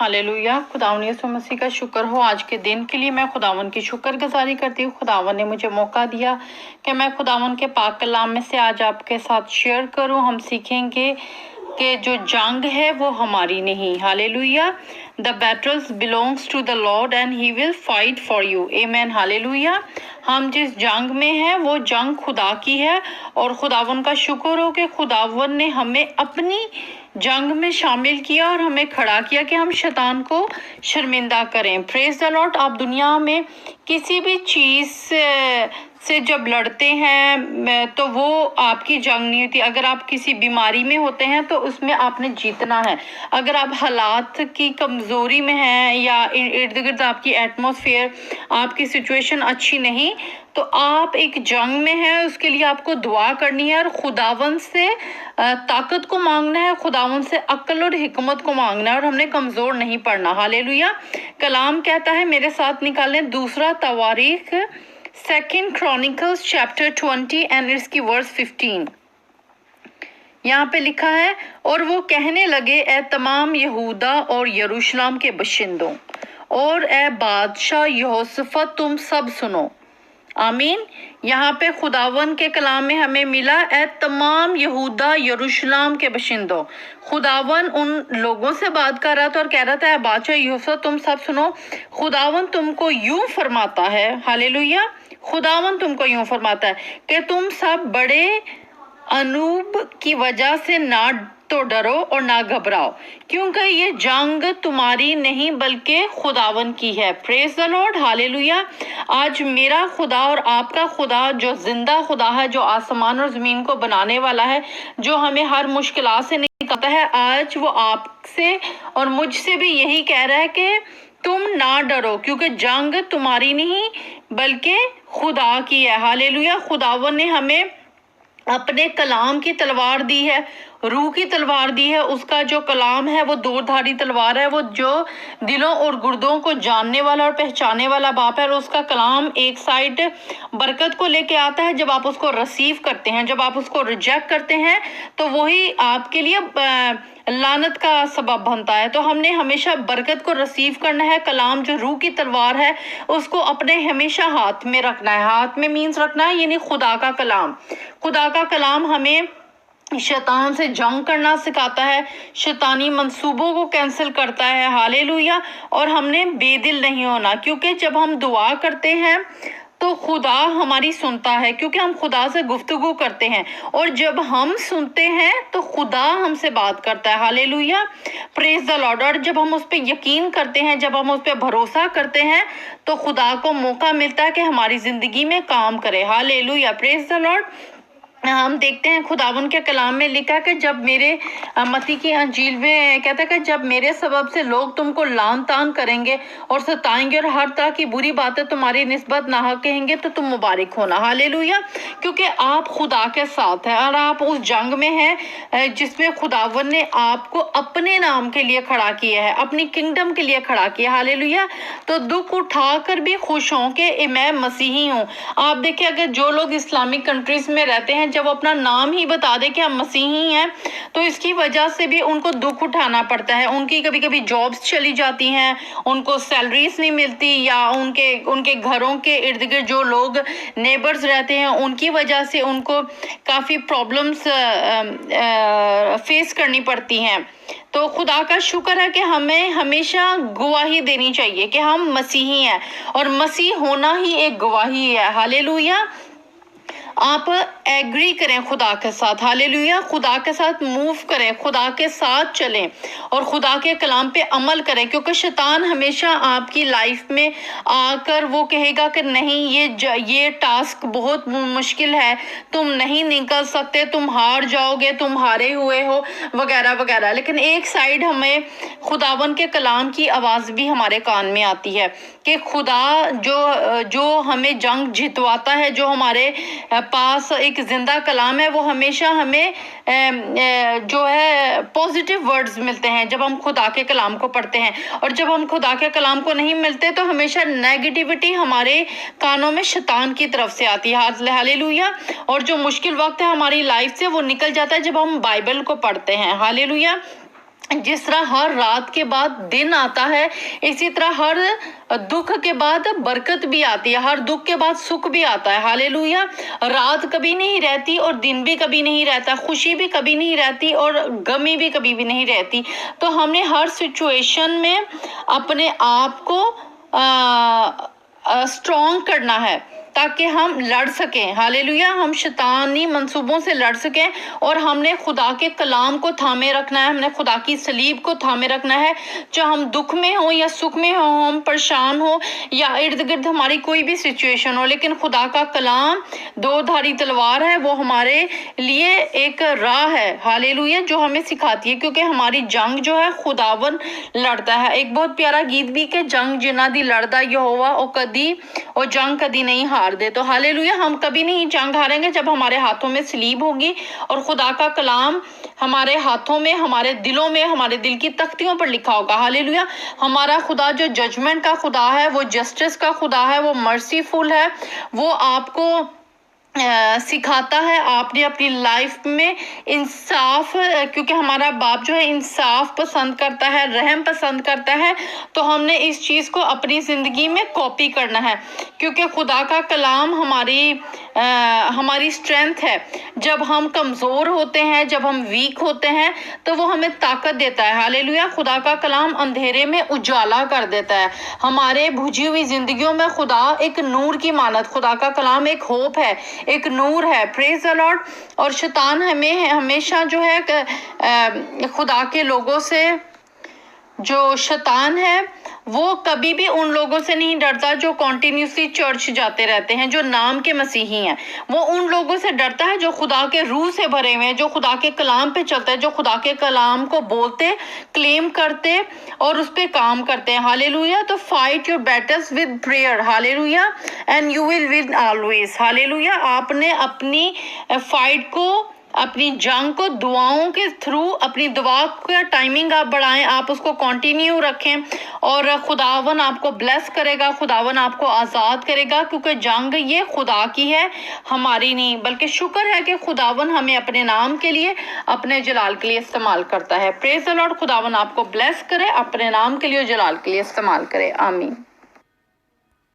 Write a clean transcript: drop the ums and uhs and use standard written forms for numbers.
Hallelujah. खुदावन यीशु मसीह का शुक्र हो आज के दिन के लिए। मैं खुदावन की शुक्रगुजारी करती हूँ। खुदावन ने मुझे मौका दिया कि मैं खुदावन के पाक कलाम में से आज आपके साथ शेयर करूँ। हम सीखेंगे कि जो जंग है वो हमारी नहीं। Hallelujah. The battles belongs to the Lord and he will fight for you. Amen. Hallelujah. हम जिस जंग में हैं वो जंग खुदा की है और खुदावन का शुक्र हो कि खुदावन ने हमें अपनी जंग में शामिल किया और हमें खड़ा किया कि हम शैतान को शर्मिंदा करें। Praise the Lord. आप दुनिया में किसी भी चीज़ से जब लड़ते हैं तो वो आपकी जंग नहीं होती। अगर आप किसी बीमारी में होते हैं तो उसमें आपने जीतना है। अगर आप हालात की कमज़ोरी में हैं या इर्द गिर्द आपकी एटमॉस्फेयर, आपकी सिचुएशन अच्छी नहीं, तो आप एक जंग में हैं। उसके लिए आपको दुआ करनी है और खुदावन से ताकत को मांगना है, खुदावन से अक्ल और हिकमत को मांगना है और हमने कमज़ोर नहीं पड़ना। हालेलुया। कलाम कहता है, मेरे साथ निकालें दूसरा तवारीख 2 Chronicles chapter 20 एंड इसकी वर्स 15। यहाँ पे लिखा है, और वो कहने लगे, ए तमाम यहूदा और यरूशलेम के बशिंदों और ए बादशाह यहोशफत, तुम सब सुनो। आमीन। यहाँ पे खुदावन के कलाम में हमें मिला, ए तमाम यहूदा यरूशलेम के बशिंदों। खुदावन उन लोगों से बात कर रहा था और कह रहा था, ए बादशाह यहोशफत, तुम सब सुनो। खुदावन तुमको यूं फरमाता है, हालेलुया, खुदावन तुमको यूं फरमाता है कि तुम सब बड़े अनूब की वजह से ना तो डरो और ना घबराओ, क्योंकि ये जंग तुम्हारी नहीं बल्कि खुदावन की है। Praise the Lord. हालेलुया। आज मेरा खुदा और आपका खुदा जो जिंदा खुदा है, जो आसमान और जमीन को बनाने वाला है, जो हमें हर मुश्किलात से निकालता है, आज वो आपसे और मुझसे भी यही कह रहा है कि तुम ना डरो, क्योंकि जंग तुम्हारी नहीं बल्कि खुदा की है। हालेलुया। खुदावन ने हमें अपने कलाम की तलवार दी है, रूह की तलवार दी है। उसका जो कलाम है वो दो धारी तलवार है, वो जो दिलों और गुर्दों को जानने वाला और पहचानने वाला बाप है। और उसका कलाम एक साइड बरकत को लेके आता है, जब आप उसको रिसीव करते हैं। जब आप उसको रिजेक्ट करते हैं तो वही आपके लिए लानत का सबब बनता है। तो हमने हमेशा बरकत को रिसीव करना है। कलाम जो रूह की तलवार है उसको अपने हमेशा हाथ में रखना है। हाथ में मीन्स रखना है, यानी खुदा का कलाम। खुदा का कलाम हमें शैतान से जंग करना सिखाता है, शैतानी मंसूबों को कैंसिल करता है। हालेलुया। और हमने बेदिल नहीं होना, क्योंकि जब हम दुआ करते हैं तो खुदा हमारी सुनता है, क्योंकि हम खुदा से गुफ्तगू करते हैं। और जब हम सुनते हैं तो खुदा हमसे बात करता है। हालेलुया। Praise the Lord. और जब हम उस पर यकीन करते हैं, जब हम उस पर भरोसा करते हैं, तो खुदा को मौका मिलता है कि हमारी जिंदगी में काम करे। हालेलुया। Praise the Lord. हम देखते हैं खुदावन के कलाम में लिखा कि जब मेरे मत्ती की अंजील में कहता है कि जब मेरे सबब से लोग तुमको लान तान करेंगे और सताएंगे और हर तरह की बुरी बातें तुम्हारी निस्बत नाहक कहेंगे, तो तुम मुबारक होना। हालेलुया। क्योंकि आप खुदा के साथ हैं और आप उस जंग में हैं जिसमें खुदावन ने आपको अपने नाम के लिए खड़ा किया है, अपनी किंगडम के लिए खड़ा किया। हालेलुया। तो दुख उठाकर भी खुश हों कि मैं मसीही हूँ। आप देखिए, अगर जो लोग इस्लामिक कंट्रीज में रहते हैं, जब अपना नाम ही बता दे कि हम मसीही हैं, तो इसकी वजह से भी उनको दुख उठाना पड़ता है। उनकी कभी कभी जॉब्स चली जाती हैं, उनको सैलरीज नहीं मिलती, या उनके घरों के इर्द गिर्द जो लोग नेबर्स रहते हैं उनकी वजह से उनको काफ़ी प्रॉब्लम्स फेस करनी पड़ती हैं। तो खुदा का शुक्र है कि हमें हमेशा गवाही देनी चाहिए कि हम मसीही हैं, और मसीह होना ही एक गवाही है। हालेलुया। आप एग्री करें खुदा के साथ। हालेलुया। खुदा के साथ मूव करें, खुदा के साथ चलें और खुदा के कलाम पे अमल करें, क्योंकि शैतान हमेशा आपकी लाइफ में आकर वो कहेगा कि नहीं, ये टास्क बहुत मुश्किल है, तुम नहीं निकल सकते, तुम हार जाओगे, तुम हारे हुए हो, वगैरह वगैरह। लेकिन एक साइड हमें खुदावन के कलाम की आवाज़ भी हमारे कान में आती है कि खुदा जो हमें जंग जितवाता है, जो हमारे पास एक जिंदा कलाम है, वो हमेशा हमें जो है पॉजिटिव वर्ड्स मिलते हैं जब हम खुदा के कलाम को पढ़ते हैं। और जब हम खुदा के कलाम को नहीं मिलते तो हमेशा नेगेटिविटी हमारे कानों में शैतान की तरफ से आती है। हालेलुया। और जो मुश्किल वक्त है हमारी लाइफ से, वो निकल जाता है जब हम बाइबल को पढ़ते हैं। हालेलुया। जिस तरह हर रात के बाद दिन आता है, इसी तरह हर दुख के बाद बरकत भी आती है, हर दुख के बाद सुख भी आता है। हालेलुया। रात कभी नहीं रहती और दिन भी कभी नहीं रहता, खुशी भी कभी नहीं रहती और गमी भी कभी भी नहीं रहती। तो हमने हर सिचुएशन में अपने आप को स्ट्रॉन्ग करना है ताकि हम लड़ सकें। हालेलुया। हम शैतानी मंसूबों से लड़ सकें और हमने खुदा के कलाम को थामे रखना है, हमने खुदा की सलीब को थामे रखना है। चाहे हम दुख में हो या सुख में हो, हम परेशान हो या इर्द गिर्द हमारी कोई भी सिचुएशन हो, लेकिन खुदा का कलाम दो धारी तलवार है, वो हमारे लिए एक राह है। हालेलुया। जो हमें सिखाती है, क्योंकि हमारी जंग जो है खुदावन लड़ता है। एक बहुत प्यारा गीत भी कि जंग जिन्ना दी लड़दा यहोवा ओ जंग कदी नहीं हार दे। तो हालेलुया। हम कभी नहीं जंग हारेंगे जब हमारे हाथों में सलीब होगी और खुदा का कलाम हमारे हाथों में, हमारे दिलों में, हमारे दिल की तख्तियों पर लिखा होगा। हालेलुया। हमारा खुदा जो जजमेंट का खुदा है, वो जस्टिस का खुदा है, वो मर्सीफुल है, वो आपको सिखाता है आपने अपनी लाइफ में इंसाफ, क्योंकि हमारा बाप जो है इंसाफ पसंद करता है, रहम पसंद करता है। तो हमने इस चीज़ को अपनी ज़िंदगी में कॉपी करना है, क्योंकि खुदा का कलाम हमारी स्ट्रेंथ है। जब हम कमज़ोर होते हैं, जब हम वीक होते हैं, तो वो हमें ताकत देता है। हालेलुया। खुदा का कलाम अंधेरे में उजाला कर देता है। हमारे बुझी हुई ज़िंदगियों में खुदा एक नूर की मानत, खुदा का कलाम एक होप है, एक नूर है। Praise the Lord. और शैतान हमें हमेशा जो है खुदा के लोगों से, जो शैतान है वो कभी भी उन लोगों से नहीं डरता जो कॉन्टिन्यूसली चर्च जाते रहते हैं, जो नाम के मसीही हैं। वो उन लोगों से डरता है जो खुदा के रूह से भरे हुए हैं, जो खुदा के कलाम पे चलते हैं, जो खुदा के कलाम को बोलते, क्लेम करते और उस पे काम करते हैं। हालेलुया। तो fight your battles with prayer. Hallelujah. And you will win always. Hallelujah. आपने अपनी फाइट को, अपनी जंग को दुआओं के थ्रू, अपनी दुआ का टाइमिंग आप बढ़ाएं, आप उसको कंटिन्यू रखें और खुदावन आपको ब्लेस करेगा, खुदावन आपको आज़ाद करेगा, क्योंकि जंग ये खुदा की है, हमारी नहीं। बल्कि शुक्र है कि खुदावन हमें अपने नाम के लिए, अपने जलाल के लिए इस्तेमाल करता है। Praise the Lord. खुदावन आपको ब्लेस करे, अपने नाम के लिए, जलाल के लिए इस्तेमाल करे। आमीन।